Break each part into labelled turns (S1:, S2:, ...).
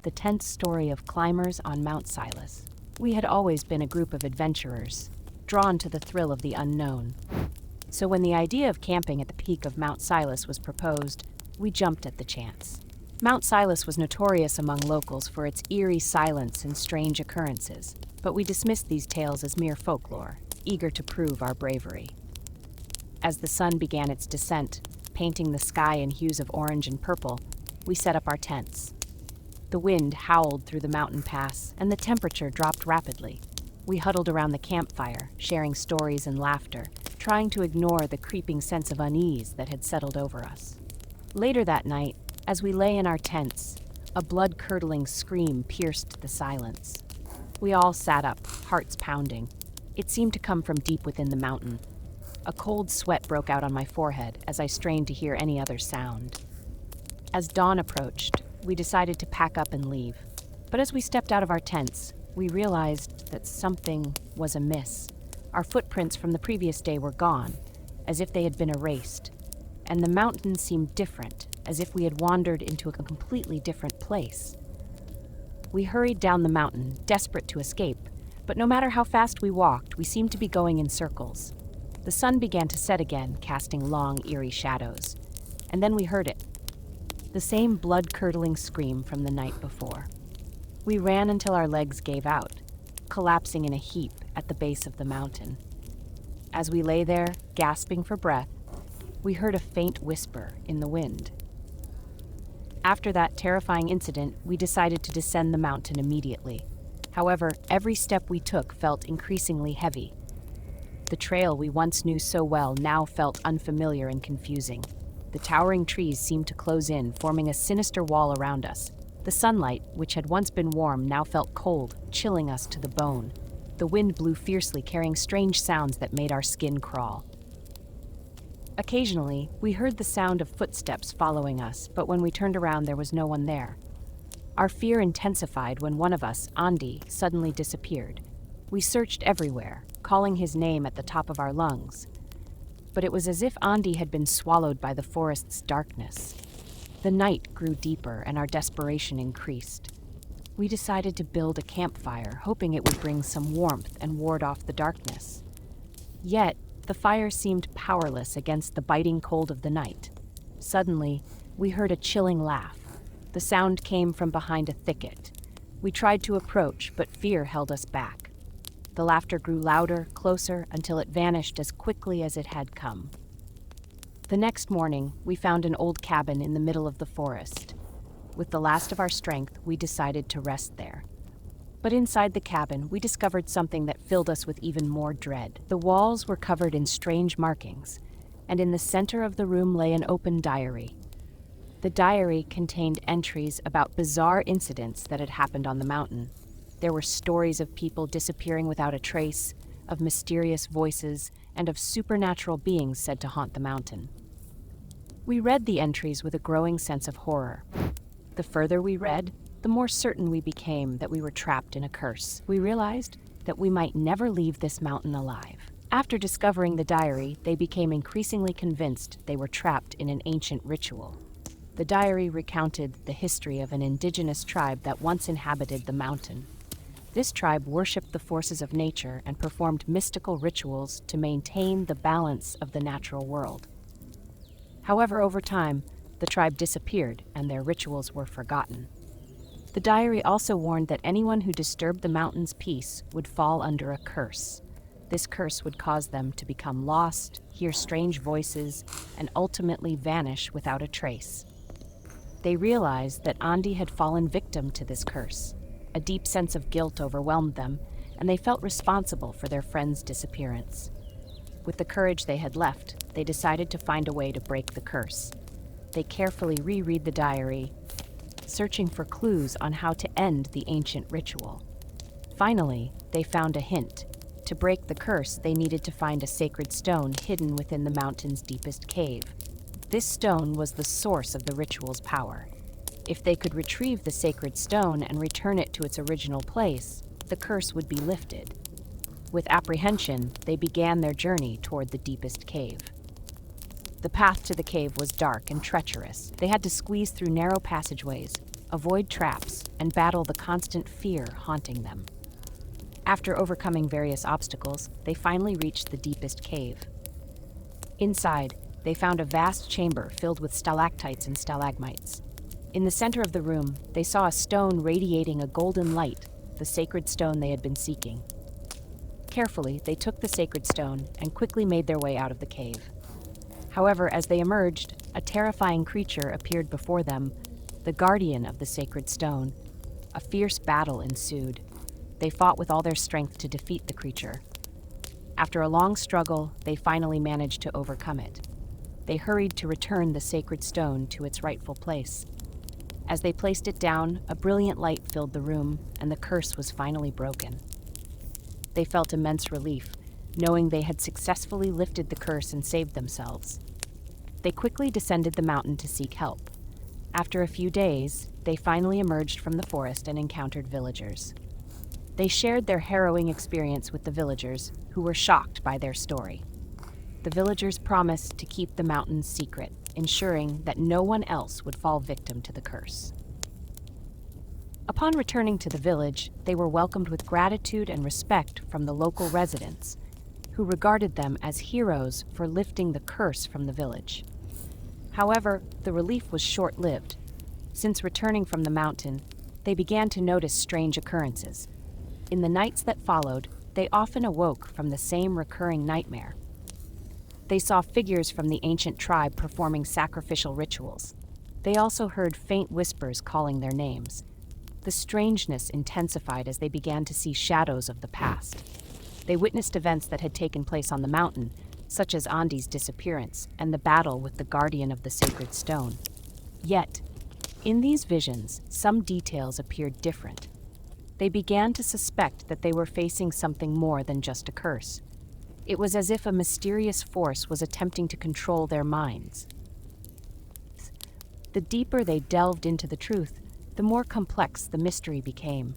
S1: the tense story of climbers on Mount Silas. We had always been a group of adventurers, drawn to the thrill of the unknown. So when the idea of camping at the peak of Mount Silas was proposed, we jumped at the chance. Mount Silas was notorious among locals for its eerie silence and strange occurrences, but we dismissed these tales as mere folklore, eager to prove our bravery. As the sun began its descent, painting the sky in hues of orange and purple, we set up our tents. The wind howled through the mountain pass, and the temperature dropped rapidly. We huddled around the campfire, sharing stories and laughter, trying to ignore the creeping sense of unease that had settled over us. Later that night, as we lay in our tents, a blood-curdling scream pierced the silence. We all sat up, hearts pounding. It seemed to come from deep within the mountain. A cold sweat broke out on my forehead as I strained to hear any other sound. As dawn approached, we decided to pack up and leave. But as we stepped out of our tents, we realized that something was amiss. Our footprints from the previous day were gone, as if they had been erased. And the mountain seemed different, as if we had wandered into a completely different place. We hurried down the mountain, desperate to escape, but no matter how fast we walked, we seemed to be going in circles. The sun began to set again, casting long, eerie shadows. And then we heard it. The same blood-curdling scream from the night before. We ran until our legs gave out, collapsing in a heap at the base of the mountain. As we lay there, gasping for breath, we heard a faint whisper in the wind. After that terrifying incident, we decided to descend the mountain immediately. However, every step we took felt increasingly heavy. The trail we once knew so well now felt unfamiliar and confusing. The towering trees seemed to close in, forming a sinister wall around us. The sunlight, which had once been warm, now felt cold, chilling us to the bone. The wind blew fiercely, carrying strange sounds that made our skin crawl. Occasionally, we heard the sound of footsteps following us, but when we turned around, there was no one there. Our fear intensified when one of us, Andy, suddenly disappeared. We searched everywhere, calling his name at the top of our lungs. But it was as if Andy had been swallowed by the forest's darkness. The night grew deeper and our desperation increased. We decided to build a campfire, hoping it would bring some warmth and ward off the darkness. Yet, the fire seemed powerless against the biting cold of the night. Suddenly, we heard a chilling laugh. The sound came from behind a thicket. We tried to approach, but fear held us back. The laughter grew louder, closer, until it vanished as quickly as it had come. The next morning, we found an old cabin in the middle of the forest. With the last of our strength, we decided to rest there. But inside the cabin, we discovered something that filled us with even more dread. The walls were covered in strange markings, and in the center of the room lay an open diary. The diary contained entries about bizarre incidents that had happened on the mountain. There were stories of people disappearing without a trace, of mysterious voices, and of supernatural beings said to haunt the mountain. We read the entries with a growing sense of horror. The further we read, the more certain we became that we were trapped in a curse. We realized that we might never leave this mountain alive. After discovering the diary, they became increasingly convinced they were trapped in an ancient ritual. The diary recounted the history of an indigenous tribe that once inhabited the mountain. This tribe worshipped the forces of nature and performed mystical rituals to maintain the balance of the natural world. However, over time, the tribe disappeared and their rituals were forgotten. The diary also warned that anyone who disturbed the mountain's peace would fall under a curse. This curse would cause them to become lost, hear strange voices, and ultimately vanish without a trace. They realized that Andy had fallen victim to this curse. A deep sense of guilt overwhelmed them, and they felt responsible for their friend's disappearance. With the courage they had left, they decided to find a way to break the curse. They carefully reread the diary, searching for clues on how to end the ancient ritual. Finally, they found a hint. To break the curse, they needed to find a sacred stone hidden within the mountain's deepest cave. This stone was the source of the ritual's power. If they could retrieve the sacred stone and return it to its original place, the curse would be lifted. With apprehension, they began their journey toward the deepest cave. The path to the cave was dark and treacherous. They had to squeeze through narrow passageways, avoid traps, and battle the constant fear haunting them. After overcoming various obstacles, they finally reached the deepest cave. Inside, they found a vast chamber filled with stalactites and stalagmites. In the center of the room, they saw a stone radiating a golden light, the sacred stone they had been seeking. Carefully, they took the sacred stone and quickly made their way out of the cave. However, as they emerged, a terrifying creature appeared before them, the guardian of the sacred stone. A fierce battle ensued. They fought with all their strength to defeat the creature. After a long struggle, they finally managed to overcome it. They hurried to return the sacred stone to its rightful place. As they placed it down, a brilliant light filled the room, and the curse was finally broken. They felt immense relief, knowing they had successfully lifted the curse and saved themselves. They quickly descended the mountain to seek help. After a few days, they finally emerged from the forest and encountered villagers. They shared their harrowing experience with the villagers, who were shocked by their story. The villagers promised to keep the mountains secret, ensuring that no one else would fall victim to the curse. Upon returning to the village, they were welcomed with gratitude and respect from the local residents, who regarded them as heroes for lifting the curse from the village. However, the relief was short-lived. Since returning from the mountain, they began to notice strange occurrences. In the nights that followed, they often awoke from the same recurring nightmare. They saw figures from the ancient tribe performing sacrificial rituals. They also heard faint whispers calling their names. The strangeness intensified as they began to see shadows of the past. They witnessed events that had taken place on the mountain, such as Andi's disappearance and the battle with the guardian of the sacred stone. Yet, in these visions, some details appeared different. They began to suspect that they were facing something more than just a curse. It was as if a mysterious force was attempting to control their minds. The deeper they delved into the truth, the more complex the mystery became.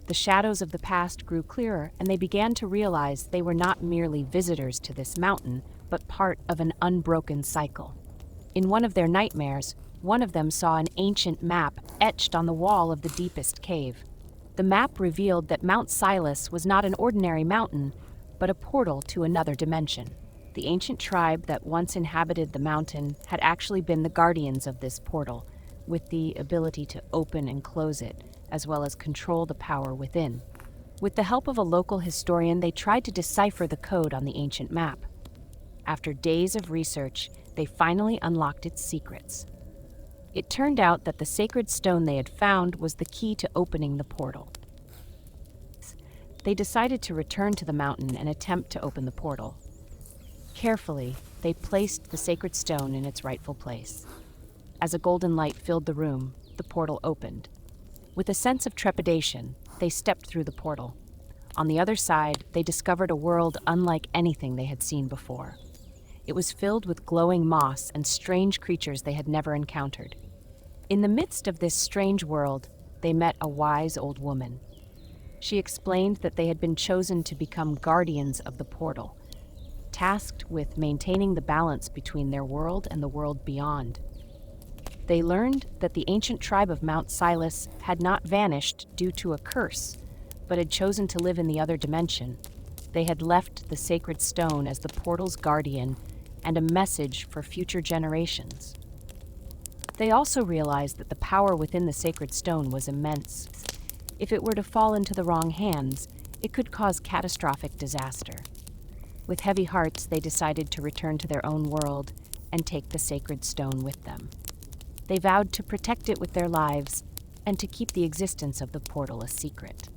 S1: The shadows of the past grew clearer, and they began to realize they were not merely visitors to this mountain, but part of an unbroken cycle. In one of their nightmares, one of them saw an ancient map etched on the wall of the deepest cave. The map revealed that Mount Silas was not an ordinary mountain, but a portal to another dimension. The ancient tribe that once inhabited the mountain had actually been the guardians of this portal, with the ability to open and close it, as well as control the power within. With the help of a local historian, they tried to decipher the code on the ancient map. After days of research, they finally unlocked its secrets. It turned out that the sacred stone they had found was the key to opening the portal. They decided to return to the mountain and attempt to open the portal. Carefully, they placed the sacred stone in its rightful place. As a golden light filled the room, the portal opened. With a sense of trepidation, they stepped through the portal. On the other side, they discovered a world unlike anything they had seen before. It was filled with glowing moss and strange creatures they had never encountered. In the midst of this strange world, they met a wise old woman. She explained that they had been chosen to become guardians of the portal, tasked with maintaining the balance between their world and the world beyond. They learned that the ancient tribe of Mount Silas had not vanished due to a curse, but had chosen to live in the other dimension. They had left the sacred stone as the portal's guardian and a message for future generations. They also realized that the power within the sacred stone was immense. If it were to fall into the wrong hands, it could cause catastrophic disaster. With heavy hearts, they decided to return to their own world and take the sacred stone with them. They vowed to protect it with their lives and to keep the existence of the portal a secret.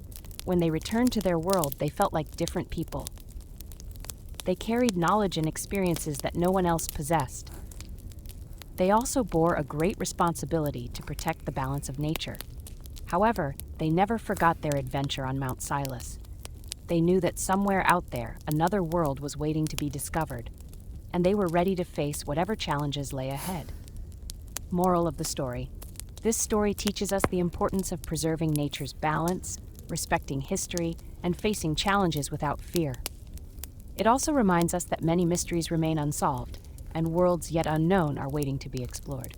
S1: When they returned to their world, they felt like different people. They carried knowledge and experiences that no one else possessed. They also bore a great responsibility to protect the balance of nature. However, they never forgot their adventure on Mount Silas. They knew that somewhere out there, another world was waiting to be discovered, and they were ready to face whatever challenges lay ahead. Moral of the story: this story teaches us the importance of preserving nature's balance, respecting history, and facing challenges without fear. It also reminds us that many mysteries remain unsolved, and worlds yet unknown are waiting to be explored.